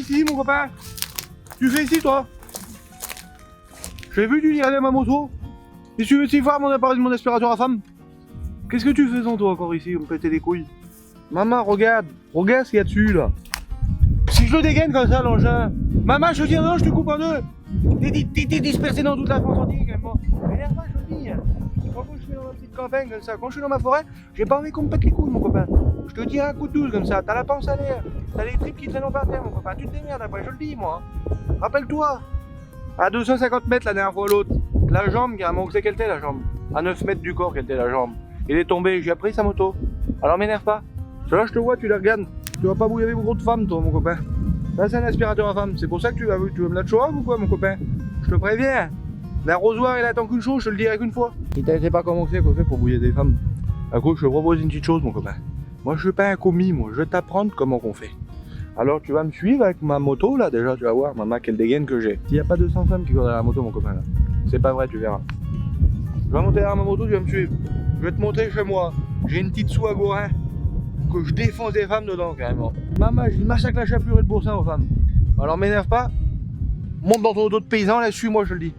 fais ici, mon copain? Tu fais ici, toi? J'ai vu tu regarder ma moto. Et tu veux t'y voir mon appareil, mon aspirateur à femme? Qu'est-ce que tu fais sans toi encore ici, on me pétait les couilles? Maman, regarde ce qu'il y a dessus là. Si je le dégaine comme ça, l'engin. Maman, je te dis non, je te coupe en deux. T'es dispersé dans toute la France entière quand même. M'énerve pas, je te le dis. Quand je suis dans ma petite campagne comme ça, quand je suis dans ma forêt, j'ai pas envie qu'on me pète les couilles, mon copain. Je te dis un coup de douce comme ça, t'as la panse à l'air, t'as les tripes qui traînent par terre, mon copain. Tu te démerdes après, je le dis, moi. Rappelle-toi, à 250 mètres la dernière fois l'autre, la jambe, carrément, où c'est qu'elle était la jambe? À 9 mètres du corps qu'elle était la jambe. Il est tombé, j'ai pris sa moto. Alors m'énerve pas. Là, je te vois, tu la regardes. Tu vas pas bouiller avec beaucoup de femmes, toi, mon copain. Là, c'est un aspirateur à femme. C'est pour ça que tu veux me la choix ou quoi, mon copain? Je te préviens. L'arrosoir, il attend qu'une chose, je te le dirai qu'une fois. Si t'avais pas comment qu'on fait pour bouiller des femmes, à quoi je te propose une petite chose, mon copain. Moi, je suis pas un commis, moi. Je vais t'apprendre comment qu'on fait. Alors, tu vas me suivre avec ma moto, là, déjà, tu vas voir, maman, quelle dégaine que j'ai. S'il y a pas 200 femmes qui courent dans la moto, mon copain, là. C'est pas vrai, tu verras. Je vais monter dans ma moto, tu vas me suivre. Je vais te montrer chez moi. J'ai une petite soie à Gourin que je défonce des femmes dedans, carrément. Maman, je massacre la chapelure et le boursin aux femmes. Alors m'énerve pas. Monte dans ton auto de paysan, là, suis-moi, je te le dis.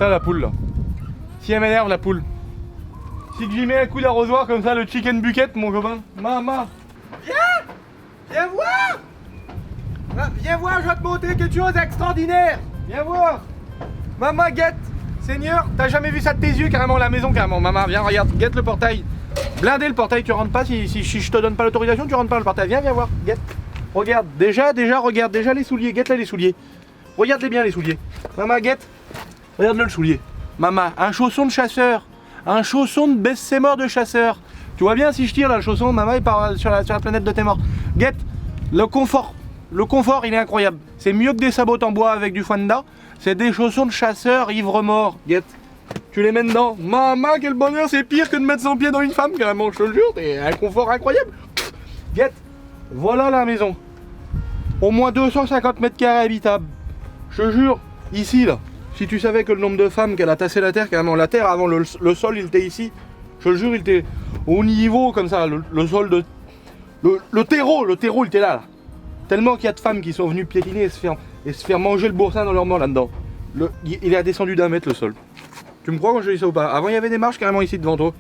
La poule là. Si elle m'énerve la poule. Si j'y mets un coup d'arrosoir comme ça, le chicken bucket, mon copain. Maman. Viens voir. Viens voir, je vais te montrer quelque chose d'extraordinaire. Viens voir. Maman, guette. Seigneur, t'as jamais vu ça de tes yeux, carrément, la maison, carrément. Maman, viens, regarde, guette le portail. Blindé le portail, tu rentres pas. Si je te donne pas l'autorisation, tu rentres pas dans le portail. Viens voir, guette. Regarde, regarde déjà les souliers. Guette là les souliers. Regarde-les bien les souliers. Maman, guette. Regarde-le le soulier. Maman, un chausson de chasseur. Un chausson de baisse-ses-morts de chasseur. Tu vois bien si je tire là le chausson, maman il part sur la planète de tes morts. Guette, le confort. Le confort il est incroyable. C'est mieux que des sabots en bois avec du foin dedans. C'est des chaussons de chasseur ivre-mort. Guette, tu les mets dedans. Maman, quel bonheur, c'est pire que de mettre son pied dans une femme carrément, je te le jure. C'est un confort incroyable. Guette, voilà la maison. Au moins 250 mètres carrés habitables. Je te jure, ici là. Si tu savais que le nombre de femmes qu'elle a tassé la terre, carrément la terre avant le sol il était ici, je te le jure il était au niveau comme ça, le sol de... Le terreau il était là. Tellement qu'il y a de femmes qui sont venues piétiner et se faire manger le boursin dans leur mort là-dedans. Il a descendu d'1 mètre le sol. Tu me crois quand je dis ça ou pas? Avant il y avait des marches carrément ici devant toi.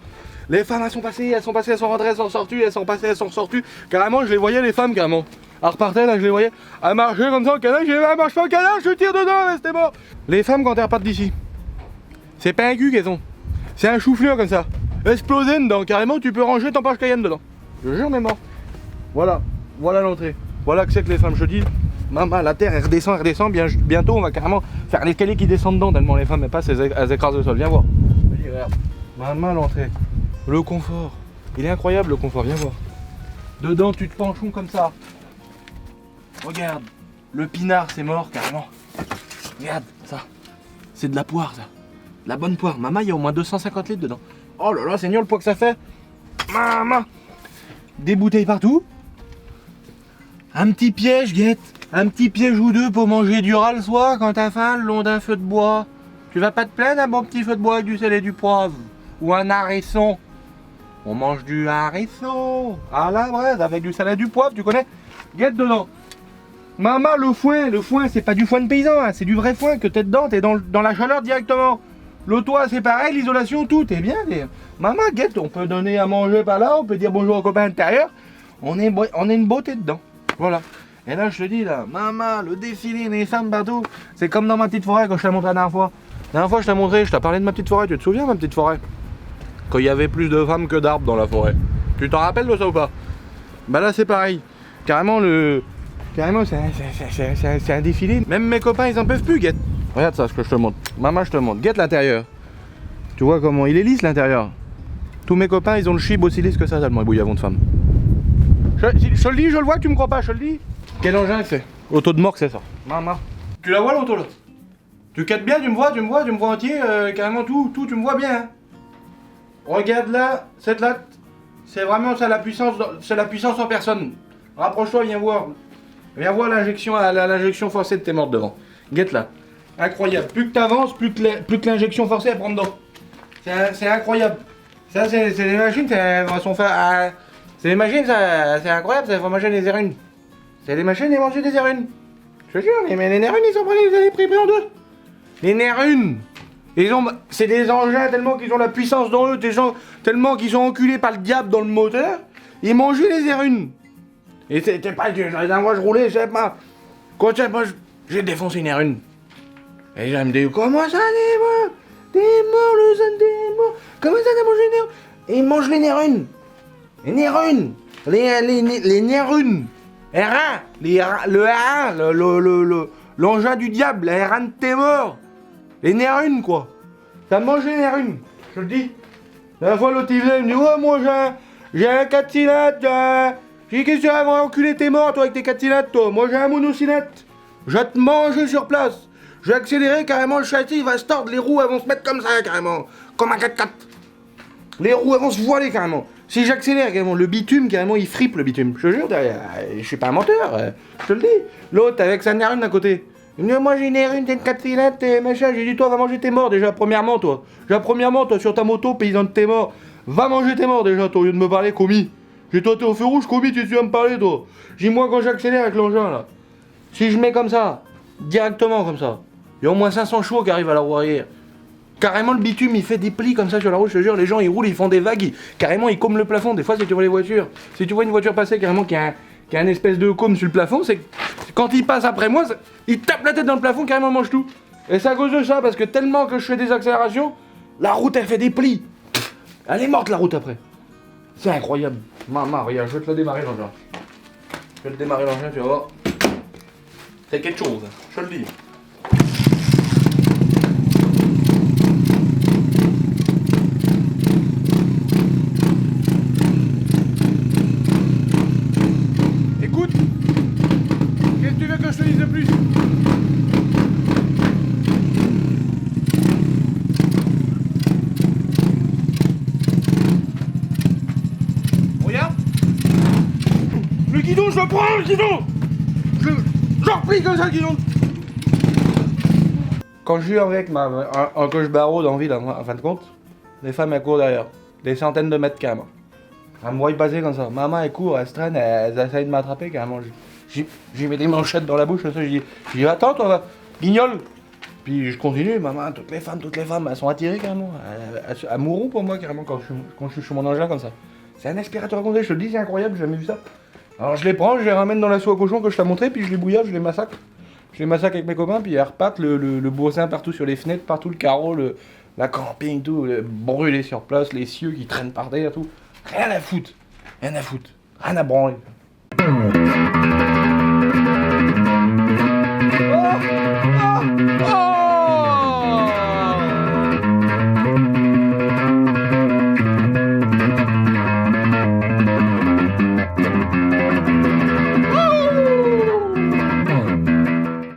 Les femmes elles sont passées, elles sont rentrées, elles sont sorties, elles sont passées, elles sont sorties. Carrément je les voyais les femmes carrément. Elle repartait là, je les voyais. Elle marchait comme ça au canard, elle marche pas au canard, je tire dedans, restez mort. Les femmes quand elles repartent d'ici, c'est pas un cul qu'elles ont. C'est un chou-fleur comme ça. Explosé dedans, carrément tu peux ranger ton page Cayenne dedans. Je jure mais mort. Voilà l'entrée. Voilà que c'est que les femmes, je dis. Maman, la terre elle redescend, bientôt on va carrément faire l'escalier qui descend dedans tellement les femmes elles passent, elles écrasent le sol, viens voir. Regarde. Maman l'entrée. Le confort. Il est incroyable le confort, viens voir. Dedans tu te penchons comme ça. Regarde, le pinard c'est mort carrément. Regarde ça, c'est de la poire ça. De la bonne poire. Maman, il y a au moins 250 litres dedans. Oh là là, Seigneur, le poids que ça fait. Maman. Des bouteilles partout. Un petit piège, guette. Un petit piège ou deux pour manger du ras le soir quand t'as faim le long d'un feu de bois. Tu vas pas te plaindre d'un bon petit feu de bois avec du sel et du poivre. Ou un harissa. On mange du harissa à la braise avec du sel et du poivre, tu connais? Guette dedans. Maman, le foin, c'est pas du foin de paysan, hein, c'est du vrai foin que t'es dedans, t'es dans la chaleur directement. Le toit, c'est pareil, l'isolation, tout, t'es bien. Maman, guette, on peut donner à manger par là, on peut dire bonjour aux copains intérieurs. On est une beauté dedans. Voilà. Et là, je te dis, là, maman, le défilé des femmes partout, c'est comme dans ma petite forêt quand je te l'ai montré la dernière fois. dernière fois, je t'ai montré, je t'ai parlé de ma petite forêt. Tu te souviens, ma petite forêt? Quand il y avait plus de femmes que d'arbres dans la forêt. Tu t'en rappelles de ça ou pas? Bah là, c'est pareil. Carrément, c'est un défilé. Même mes copains, ils en peuvent plus, guette. Regarde ça, ce que je te montre. Maman, je te montre. Guette l'intérieur. Tu vois comment il est lisse, l'intérieur. Tous mes copains, ils ont le chib aussi lisse que ça, tellement ils bouillavent de femmes. Je te le dis, je le vois que tu me crois pas, je te le dis. Quel engin que c'est? Auto de morgue, c'est ça. Maman. Tu la vois l'auto là? Tu captes bien, tu me vois entier, carrément tout, tu me vois bien. Hein. Regarde là, cette latte, c'est vraiment ça la puissance en personne. Rapproche-toi, viens voir. Viens voir l'injection forcée de tes morts devant. Guette là. Incroyable. Plus que t'avances, plus que l'injection forcée elle prend dedans. C'est incroyable. Ça, c'est des machines, elles sont faites. C'est des machines, c'est incroyable, ça va manger des R1. C'est des machines, elles mangent des R1. Je te jure, mais les R1, ils sont pris en deux. Les R1. C'est des engins tellement qu'ils ont la puissance dans eux, tellement qu'ils sont enculés par le diable dans le moteur, ils mangeaient les R1. Et c'était pas moi je roulais, je sais pas. Quand j'ai défoncé une R1. Et les gens me disent, comment ça des morts? Des morts, le son des morts. Comment ça t'as mangé les R1? Et ils mangent les R1. Les R1. Les R1. R1. Le R1. L'engin du diable, la R1 de tes morts. Les R1 quoi. T'as mangé les R1. Je te le dis. La fois l'autre il vient, il me dit, ouais moi j'ai un 4 cylindres. J'ai dit, qu'est-ce que tu vas enculer tes morts toi avec tes 4 cylindres toi? Moi j'ai un monocylindre. Je vais te manger sur place. Je vais accélérer carrément, le châssis il va se tordre, les roues elles vont se mettre comme ça carrément. Comme un 4x4. Les roues elles vont se voiler carrément. Si j'accélère carrément, le bitume carrément il fripe le bitume. Je te jure, je suis pas un menteur, je te le dis. L'autre avec sa R1 d'un côté. Il me dit, moi j'ai une R1, t'es une 4 cylindres, t'es machin. J'ai dit, toi va manger tes morts déjà, premièrement toi. Toi sur ta moto, paysan de tes morts. Va manger tes morts déjà toi, au lieu de me parler commis. J'ai dit, toi t'es au feu rouge, commis, tu vas me parler toi. J'ai dit, moi quand j'accélère avec l'engin là, si je mets comme ça, directement comme ça, il y a au moins 500 chevaux qui arrivent à la roue arrière. Carrément le bitume il fait des plis comme ça sur la route, je te jure, les gens ils roulent, ils font des vagues, carrément ils comment le plafond. Des fois si tu vois les voitures, si tu vois une voiture passer carrément qui a un espèce de côme sur le plafond, c'est quand il passe après moi, il tape la tête dans le plafond, carrément il mange tout. Et c'est à cause de ça, parce que tellement que je fais des accélérations, la route elle fait des plis. Elle est morte la route après. C'est incroyable. Maman, regarde, je vais te la démarrer l'engin. Je vais te démarrer l'engin, tu vas voir. C'est quelque chose, je te le dis. Écoute, qu'est-ce que tu veux que je te dise de plus? Regarde. Le guidon, je le prends, le guidon. Je replie comme ça le guidon. Quand je suis avec quand je barreau dans la ville, en fin de compte, les femmes elles courent derrière. Des centaines de mètres carrément. Elles me voient passer comme ça. Maman elle court, elle se traîne, elles essayent de m'attraper carrément. J'y mets des manchettes dans la bouche, comme ça, je dis attends toi, guignol. Puis je continue, maman, toutes les femmes, elles sont attirées carrément. Elles mourront pour moi carrément quand je suis sur mon engin comme ça. C'est un aspirateur à condé, je te le dis, c'est incroyable, j'ai jamais vu ça. Alors je les prends, je les ramène dans la soie à cochon que je t'ai montré, puis je les bouillave, je les massacre. Je les massacre avec mes copains, puis elles repartent, le boursin partout sur les fenêtres, partout le carreau, la camping, tout, brûlé sur place, les cieux qui traînent par terre, tout. Rien à foutre, rien à branler.